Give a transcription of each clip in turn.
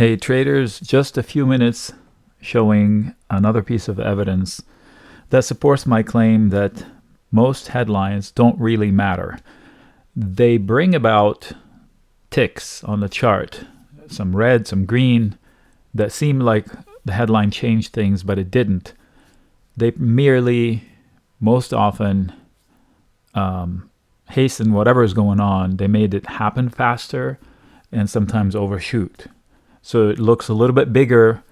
Hey traders, just a few minutes showing another piece of evidence that supports my claim that most headlines don't really matter. They bring about ticks on the chart, some red, some green, that seem like the headline changed things, but it didn't. They merely, most often, hasten whatever is going on. They made it happen faster and sometimes overshoot. So it looks a little bit bigger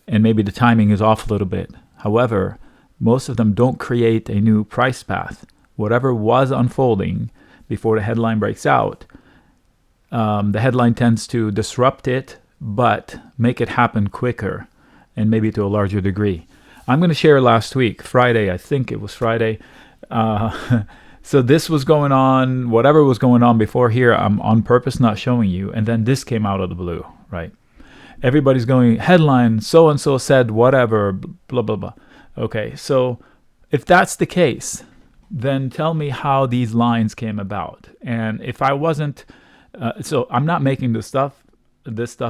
and maybe the timing is off a little bit. However, most of them don't create a new price path. Whatever was unfolding before the headline breaks out, the headline tends to disrupt it, but make it happen quicker and maybe to a larger degree. I'm going to share last week, Friday, I think it was Friday. So this was going on, whatever was going on before here, I'm on purpose not showing you. And then this came out of the blue, right? Everybody's going, headline, so-and-so said whatever, blah, blah, blah. Okay, so if that's the case, then tell me how these lines came about. And if I wasn't, so I'm not making this stuff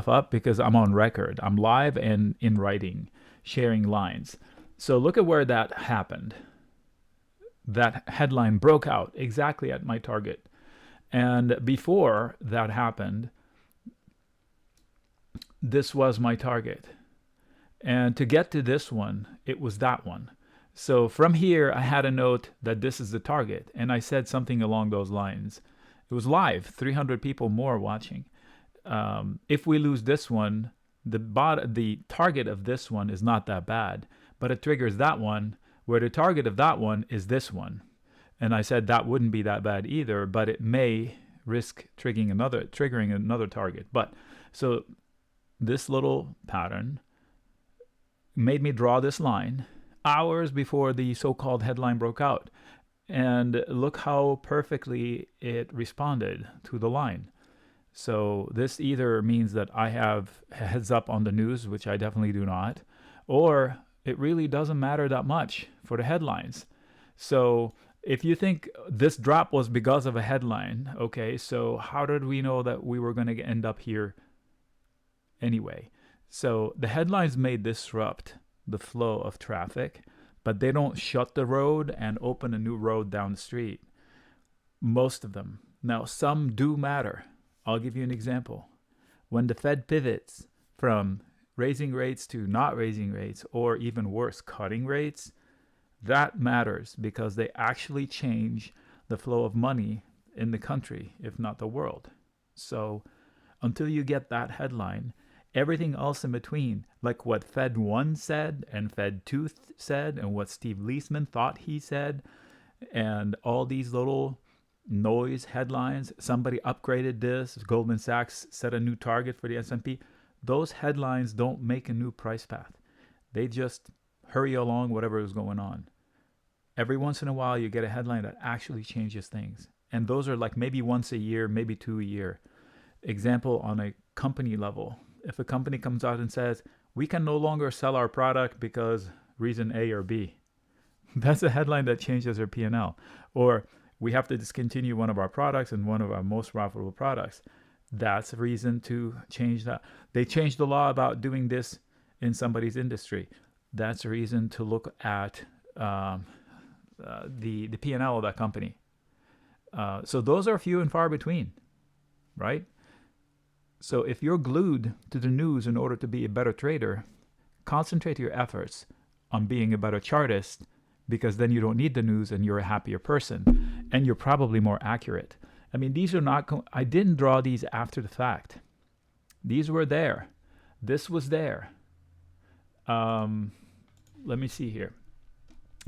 up because I'm on record. I'm live and in writing, sharing lines. So look at where that happened. That headline broke out exactly at my target. And before that happened, this was my target. And to get to this one, it was that one. So from here, I had a note that this is the target. And I said something along those lines. It was live, 300 people more watching. If we lose this one, the target of this one is not that bad. But it triggers that one, where the target of that one is this one. And I said that wouldn't be that bad either, but it may risk triggering another target. But so this little pattern made me draw this line hours before the so-called headline broke out. And look how perfectly it responded to the line. So this either means that I have heads up on the news, which I definitely do not, or it really doesn't matter that much for the headlines. So if you think this drop was because of a headline, okay, so how did we know that we were going to end up here anyway? So the headlines may disrupt the flow of traffic, but they don't shut the road and open a new road down the street. Most of them. Now, some do matter. I'll give you an example. When the Fed pivots from raising rates to not raising rates, or even worse, cutting rates, that matters because they actually change the flow of money in the country, if not the world. So until you get that headline, everything else in between, like what Fed 1 said and Fed 2 said and what Steve Leisman thought he said, and all these little noise headlines, somebody upgraded this, Goldman Sachs set a new target for the S&P, those headlines don't make a new price path. They just hurry along whatever is going on. Every once in a while, you get a headline that actually changes things. And those are like maybe once a year, maybe 2 a year. Example on a company level. If a company comes out and says, we can no longer sell our product because reason A or B, that's a headline that changes their P&L. Or we have to discontinue one of our products and one of our most profitable products. That's a reason to change that. They changed the law about doing this in somebody's industry. That's a reason to look at the P&L of that company. So those are few and far between, right? So if you're glued to the news in order to be a better trader, concentrate your efforts on being a better chartist, because then you don't need the news and you're a happier person and you're probably more accurate. I mean, these are not, I didn't draw these after the fact. These were there. This was there. Let me see here.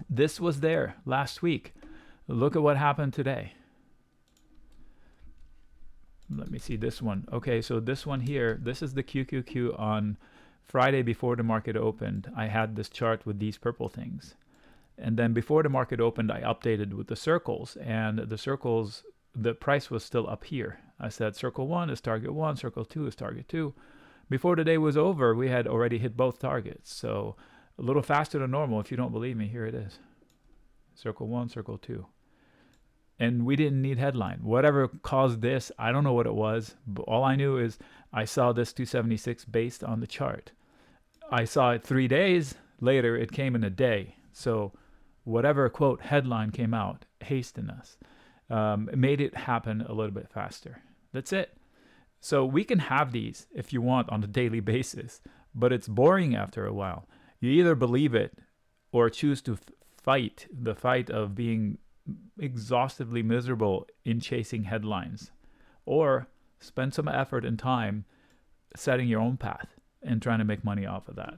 This was there last week. Look at what happened today. Let me see this one. Okay, so this one here, this is the QQQ on Friday before the market opened. I had this chart with these purple things. And then before the market opened, I updated with the circles. And the circles, the price was still up here. I said circle 1 is target 1, circle 2 is target 2. Before the day was over, we had already hit both targets. So a little faster than normal. If you don't believe me, here it is. Circle 1, circle 2. and we didn't need headline. Whatever caused this, I don't know what it was, but all I knew is I saw this 276 based on the chart. I saw it 3 days later, it came in a day. So whatever quote headline came out hastened us. It made it happen a little bit faster. That's it. So we can have these if you want on a daily basis, but it's boring after a while. You either believe it or choose to fight the fight of being exhaustively miserable in chasing headlines, or spend some effort and time setting your own path and trying to make money off of that.